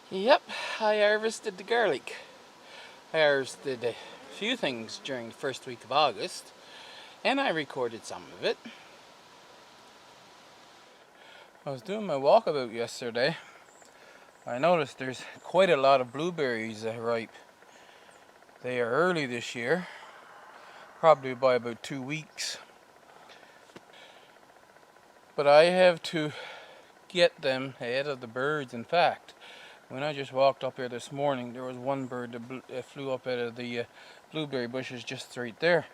Yep, I harvested the garlic. I harvested a few things during the first week of August, and I recorded some of it. I was doing my walkabout yesterday. I noticed there's quite a lot of blueberries ripe. They are early this year, probably by about 2 weeks. But I have to get them ahead of the birds. In fact, when I just walked up here this morning, there was one bird that flew up out of the blueberry bushes just right there.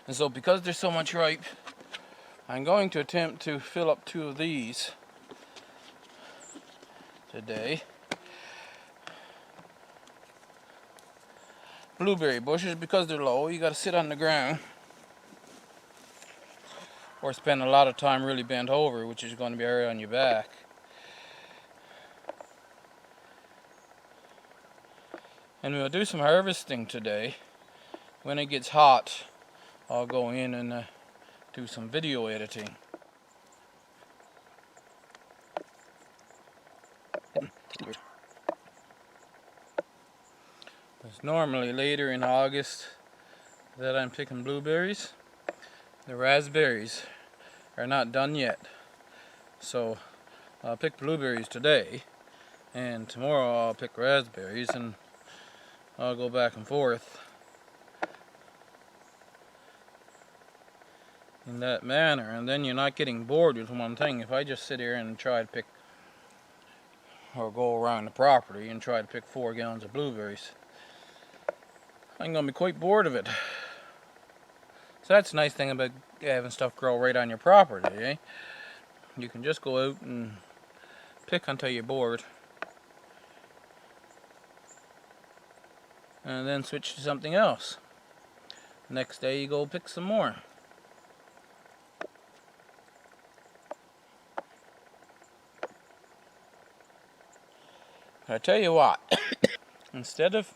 And so because there's so much ripe, I'm going to attempt to fill up 2 of these today. Blueberry bushes, because they're low, you got to sit on the ground or spend a lot of time really bent over, which is going to be hard on your back. And we'll do some harvesting today. When it gets hot, I'll go in and do some video editing. It's normally later in August that I'm picking blueberries. The raspberries are not done yet, so I'll pick blueberries today, and tomorrow I'll pick raspberries, and I'll go back and forth in that manner. And then you're not getting bored with one thing. If I just sit here and try to pick, or go around the property and try to pick 4 gallons of blueberries, I'm going to be quite bored of it. So that's the nice thing about having stuff grow right on your property, eh? You can just go out and pick until you're bored, and then switch to something else. Next day you go pick some more. I tell you what, instead of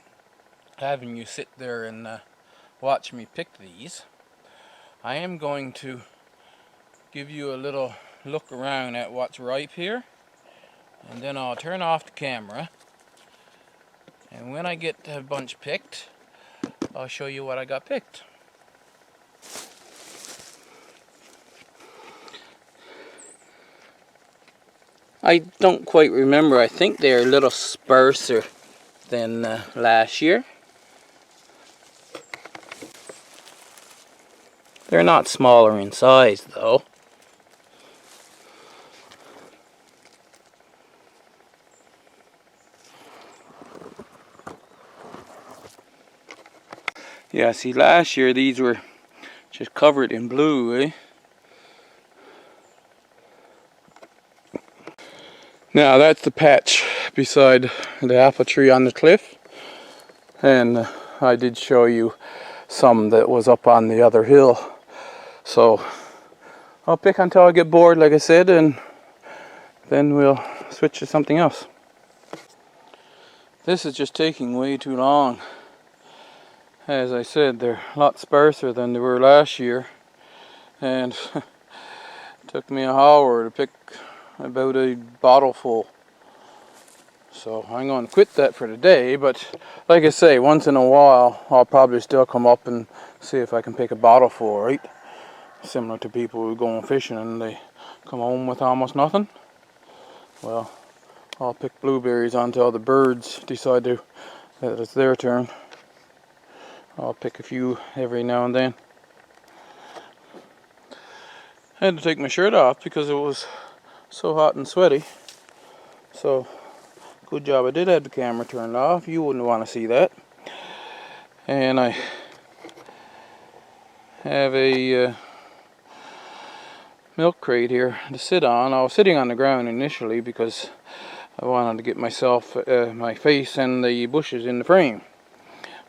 having you sit there and watch me pick these, I am going to give you a little look around at what's ripe here, and then I'll turn off the camera, and when I get a bunch picked, I'll show you what I got picked. I don't quite remember. I think they're a little sparser than last year. They're not smaller in size though. Yeah, see, last year these were just covered in blue, eh? Now that's the patch beside the apple tree on the cliff, and I did show you some that was up on the other hill. So I'll pick until I get bored, like I said, and then we'll switch to something else. This is just taking way too long. As I said, they're a lot sparser than they were last year, and it took me an hour to pick about a bottle full. So I'm going to quit that for today, but like I say, once in a while I'll probably still come up and see if I can pick a bottle full, right? Similar to people who go on fishing and they come home with almost nothing. Well, I'll pick blueberries until the birds decide that it's their turn. I'll pick a few every now and then. I had to take my shirt off because it was so hot and sweaty. So, good job I did have the camera turned off. You wouldn't want to see that. And I have a milk crate here to sit on. I was sitting on the ground initially because I wanted to get myself, my face and the bushes in the frame.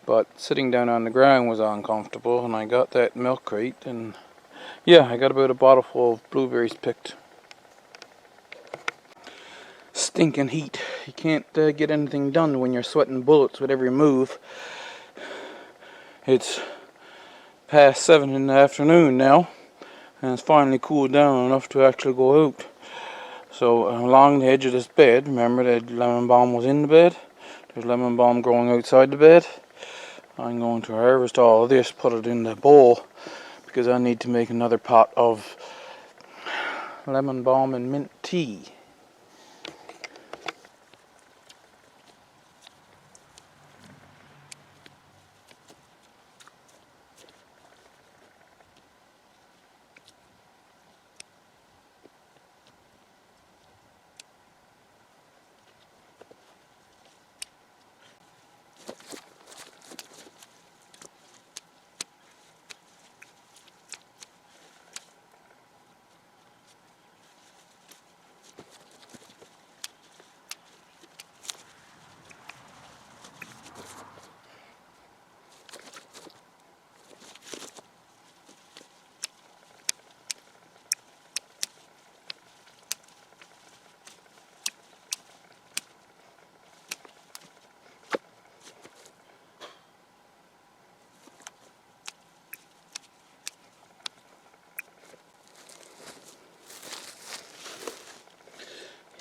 But sitting down on the ground was uncomfortable, and I got that milk crate, and yeah, I got about a bottle full of blueberries picked. Stinking heat. You can't get anything done when you're sweating bullets with every move. It's past 7 in the afternoon now, and it's finally cooled down enough to actually go out. So along the edge of this bed, remember that lemon balm was in the bed? There's lemon balm growing outside the bed. I'm going to harvest all of this, put it in the bowl, because I need to make another pot of lemon balm and mint tea.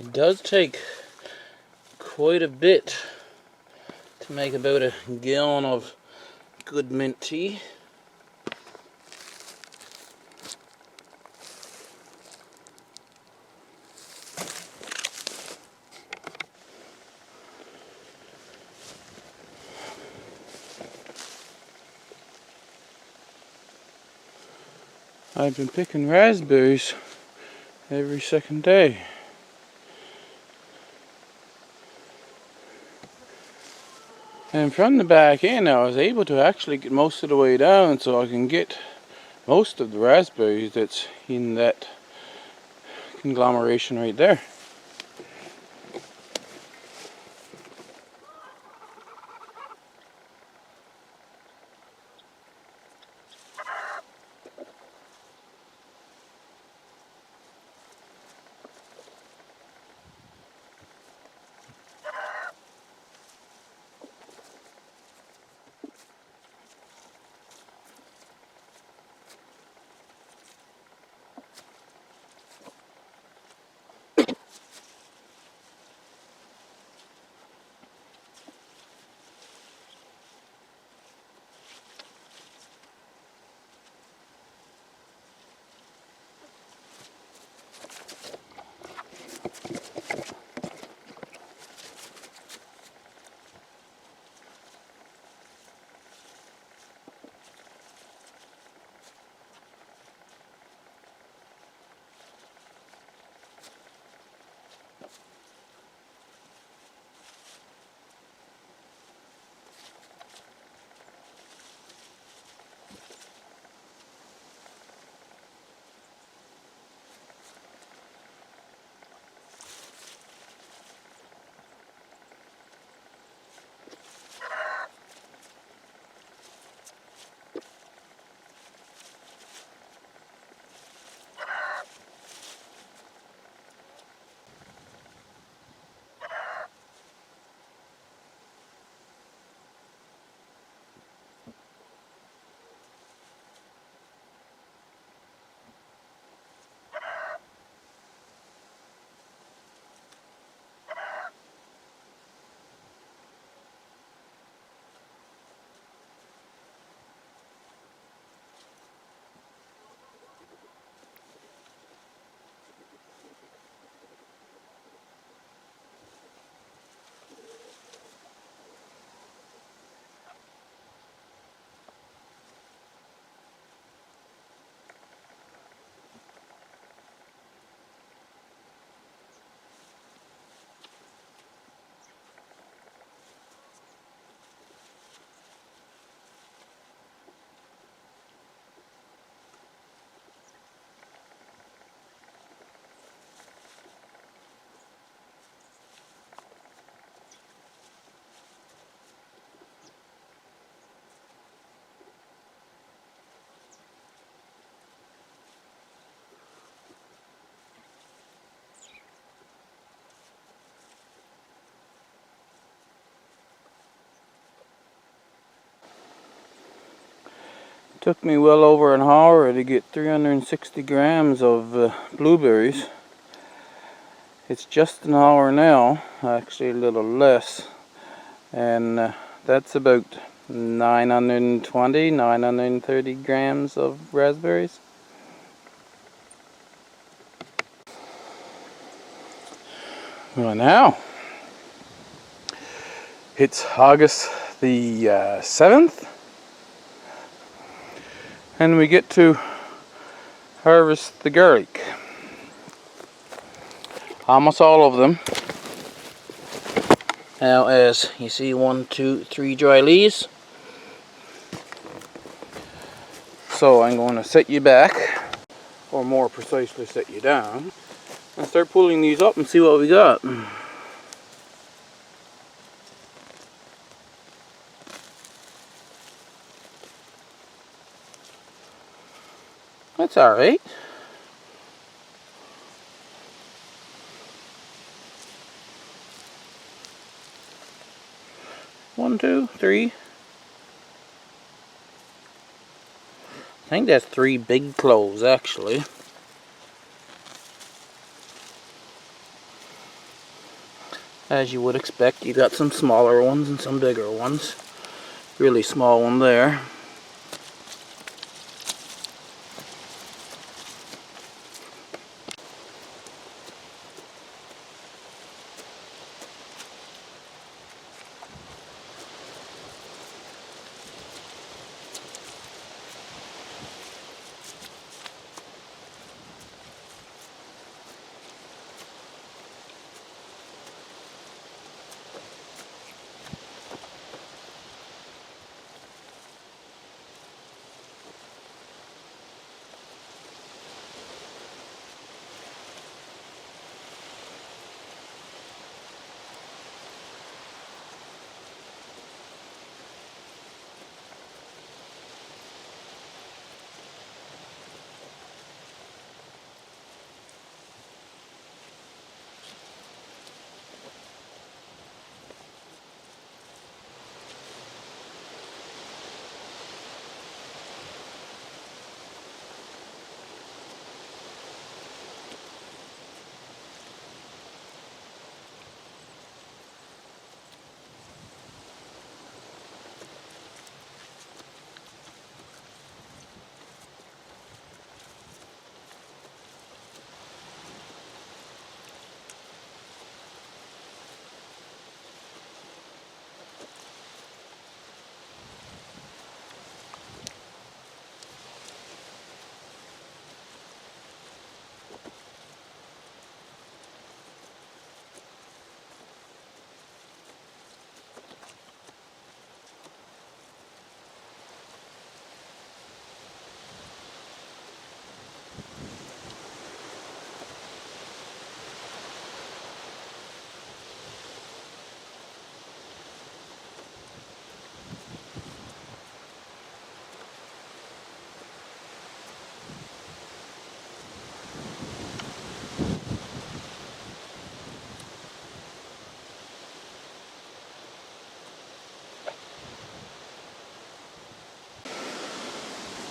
It does take quite a bit to make about a gallon of good mint tea. I've been picking raspberries every second day. And from the back end, I was able to actually get most of the way down so I can get most of the raspberries that's in that conglomeration right there. Took me well over an hour to get 360 grams of blueberries. It's just an hour now, actually a little less, and that's about 930 grams of raspberries. Well, now it's August the 7th, and we get to harvest the garlic. Almost all of them. Now, as you see, 1, 2, 3 dry leaves. So I'm going to set you back, or more precisely set you down, and start pulling these up and see what we got. That's alright. One, two, three. I think that's 3 big cloves, actually. As you would expect, you got some smaller ones and some bigger ones. Really small one there.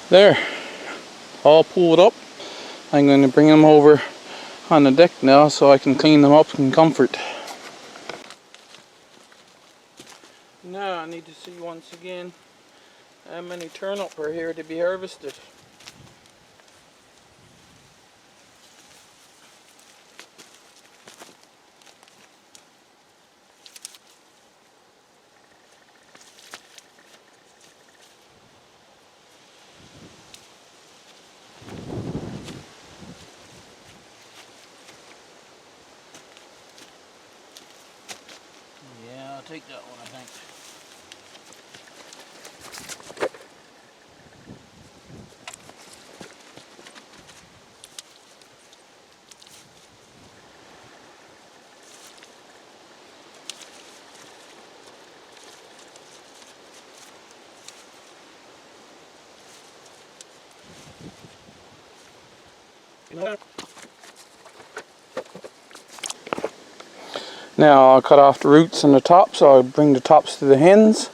There, all pulled up. I'm going to bring them over on the deck now so I can clean them up in comfort. Now I need to see once again how many turnip are here to be harvested. Yeah, I'll take that one, I think. Now I'll cut off the roots and the tops, so I'll bring the tops to the hens.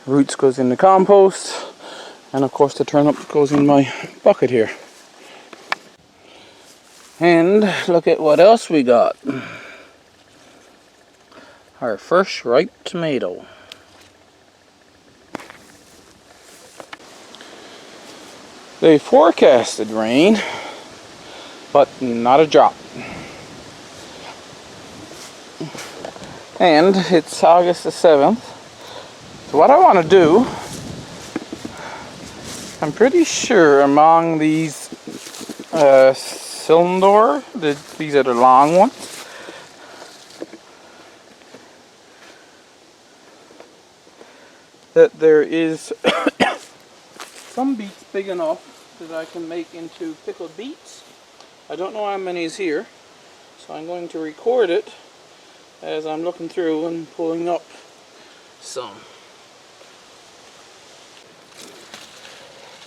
The roots goes in the compost, and of course the turnip goes in my bucket here. And look at what else we got. Our first ripe tomato. They forecasted rain, but not a drop. And it's August the 7th. So what I want to do, I'm pretty sure among these cylinder, these are the long ones, that there is some beets big enough that I can make into pickled beets. I don't know how many is here, so I'm going to record it as I'm looking through and pulling up some.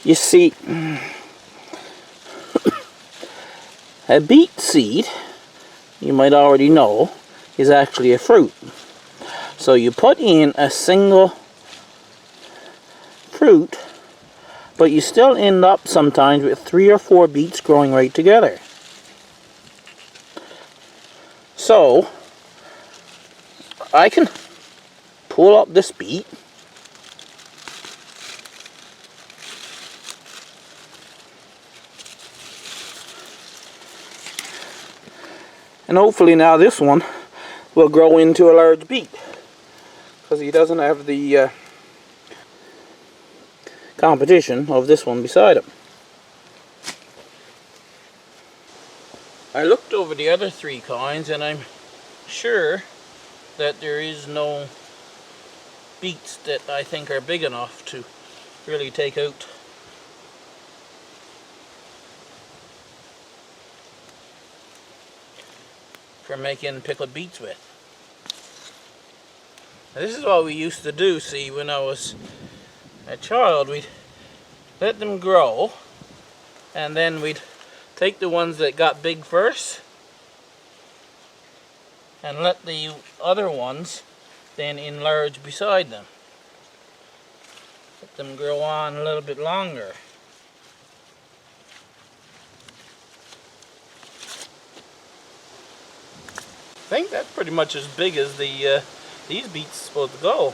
You see, a beet seed, you might already know, is actually a fruit. So you put in a single fruit, but you still end up sometimes with 3 or 4 beets growing right together. So I can pull up this beet, and hopefully now this one will grow into a large beet, because he doesn't have the competition of this one beside him. I looked over the other 3 kinds and I'm sure that there is no beets that I think are big enough to really take out for making pickled beets with. Now, this is what we used to do, see, when I was a child. We'd let them grow, and then we'd take the ones that got big first and let the other ones then enlarge beside them. Let them grow on a little bit longer. I think that's pretty much as big as these beets are supposed to go.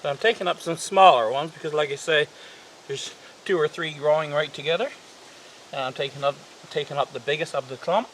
But I'm taking up some smaller ones because, like I say, there's 2 or 3 growing right together. And I'm taking up the biggest of the clump.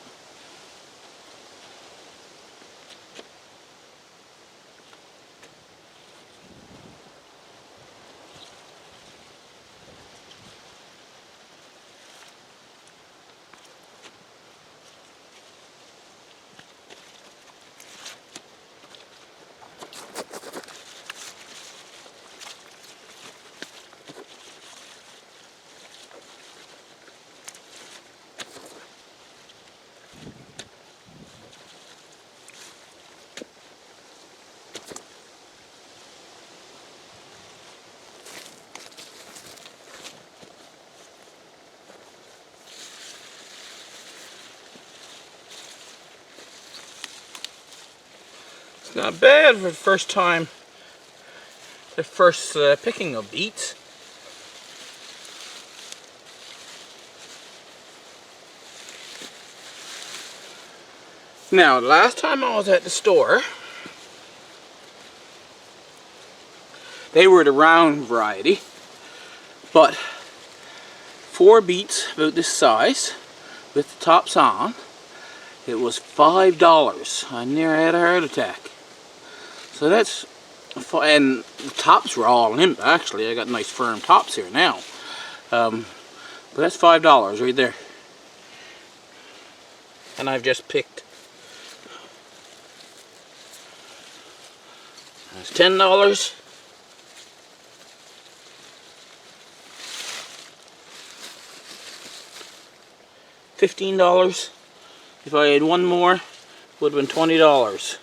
It's not bad for the first time, the first picking of beets. Now, last time I was at the store, they were the round variety, but 4 beets about this size with the tops on, it was $5. I near had a heart attack. So that's, and the tops were all limp actually. I got nice firm tops here now. But that's $5 right there. And I've just picked. That's $10. $15. If I had one more, it would have been $20.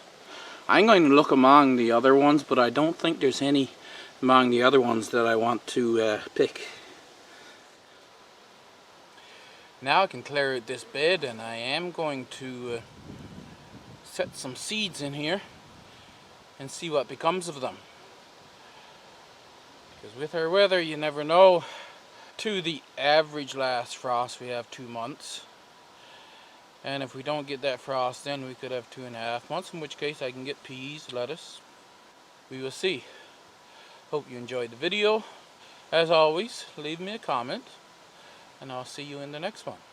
I'm going to look among the other ones, but I don't think there's any among the other ones that I want to pick. Now I can clear out this bed, and I am going to set some seeds in here and see what becomes of them. Because with our weather, you never know. to the average last frost, we have 2 months. And if we don't get that frost, then we could have 2.5 months, in which case I can get peas, lettuce. We will see. Hope you enjoyed the video. As always, leave me a comment, and I'll see you in the next one.